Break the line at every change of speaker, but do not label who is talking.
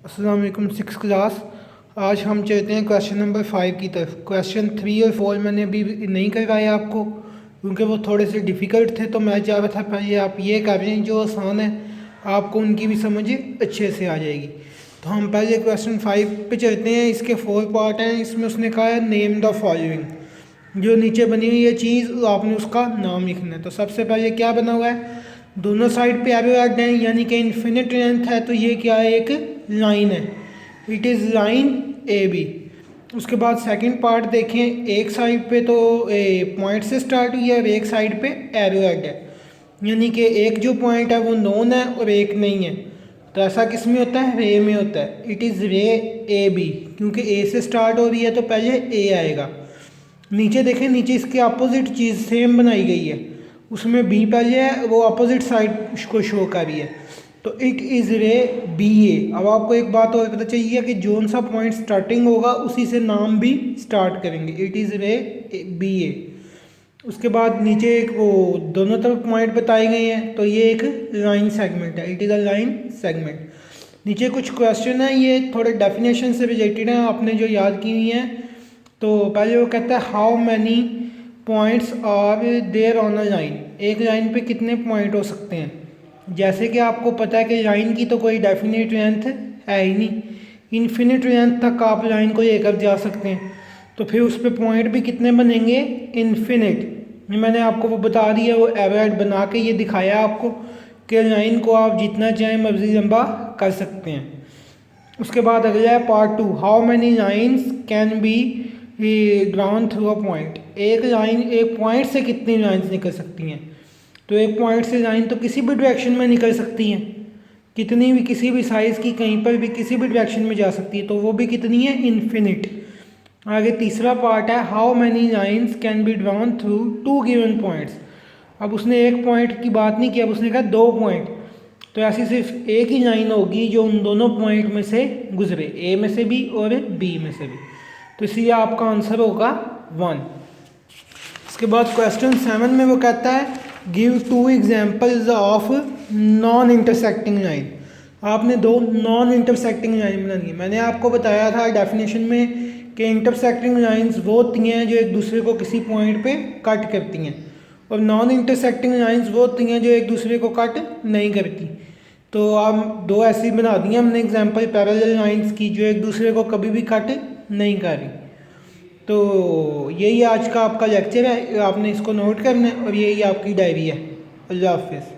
अस्सलाम वालेकुम। Six class. आज हम चलते हैं क्वेश्चन नंबर 5 की तरफ। क्वेश्चन 3 और 4 मैंने अभी नहीं करवाया आपको क्योंकि वो थोड़े से डिफ़िकल्ट थे, तो मैं चाह रहा था पहले आप ये कर लें जो आसान है, आपको उनकी भी समझ अच्छे से आ जाएगी। तो हम पहले क्वेश्चन 5 पे चलते हैं। इसके 4 पार्ट हैं। इसमें उसने कहा है नेम द फॉलोइंग, जो नीचे बनी हुई है चीज़ आपने उसका नाम लिखना है। तो सबसे पहले क्या बना हुआ है, दोनों साइड पे एरो ऐड है यानी कि इन्फिनिट लेंथ है, तो ये क्या है, एक लाइन है, it is line A B. उसके बाद सेकंड पार्ट देखें, एक साइड पे तो पॉइंट से स्टार्ट हुई है और एक साइड पे एरो ऐड है, यानी कि एक जो पॉइंट है वो नोन है और एक नहीं है। तो ऐसा किस में होता है, रे में होता है। इट इज़ रे ए बी, क्योंकि ए से स्टार्ट हो रही है तो पहले ए आएगा। नीचे देखें, नीचे इसके अपोजिट चीज़ सेम बनाई गई है, उसमें बी पहले है, वो अपोजिट साइड को शो कर रही है। तो इट इज़ रे बी ए। अब आपको एक बात और पता चाहिए कि जोन सा पॉइंट स्टार्टिंग होगा उसी से नाम भी स्टार्ट करेंगे। इट इज़ रे बी ए। उसके बाद नीचे एक वो दोनों तरफ पॉइंट बताए गए हैं, तो ये एक लाइन सेगमेंट है, it is a line segment. नीचे कुछ क्वेश्चन है, ये थोड़े डेफिनेशन से रिलेटेड हैं, आपने जो याद की हुई हैं। तो पहले वो कहता है how many points are there on a line, एक लाइन पे कितने पॉइंट हो सकते हैं। जैसे कि आपको पता है कि लाइन की तो कोई डेफिनेट लेंथ है ही नहीं, इन्फिनिट लेंथ तक आप लाइन को लेकर जा सकते हैं, तो फिर उस पर पॉइंट भी कितने बनेंगे, इन्फिनिट। मैंने आपको वो बता दिया, वो एवरेट बना के ये दिखाया आपको कि लाइन को आप जितना चाहें मर्जी लंबा कर सकते हैं। उसके बाद अगला है part 2, how many lines can be drawn through a point, एक लाइन, एक पॉइंट से कितनी लाइन्स निकल सकती हैं। तो एक पॉइंट से लाइन तो किसी भी डायरेक्शन में निकल सकती हैं, कितनी भी, किसी भी साइज़ की, कहीं पर भी किसी भी डायरेक्शन में जा सकती है, तो वो भी कितनी है, इन्फिनिट। आगे तीसरा पार्ट है how many lines can be drawn through two given points. अब उसने एक पॉइंट की बात नहीं की, अब उसने कहा दो पॉइंट, तो ऐसी सिर्फ एक ही लाइन होगी जो उन दोनों पॉइंट में से गुजरे, ए में से भी और बी में से भी। तो इसलिए आपका आंसर होगा 1। इसके बाद क्वेश्चन 7 में वो कहता है give 2 examples of non intersecting line. आपने दो नॉन इंटरसेक्टिंग लाइन बनानी है। मैंने आपको बताया था डेफिनेशन में कि इंटरसेक्टिंग लाइंस वो होती हैं जो एक दूसरे को किसी पॉइंट पे कट करती हैं, और नॉन इंटरसेक्टिंग लाइंस वो होती हैं जो एक दूसरे को कट नहीं करती। तो आप दो ऐसी बना दी हैं हमने एग्जांपल पैरेलल लाइंस की, जो एक दूसरे को कभी भी कट नहीं कर रही। तो यही आज का आपका लेक्चर है, आपने इसको नोट करना है और यही आपकी डायरी है। अल्लाह हाफिज़।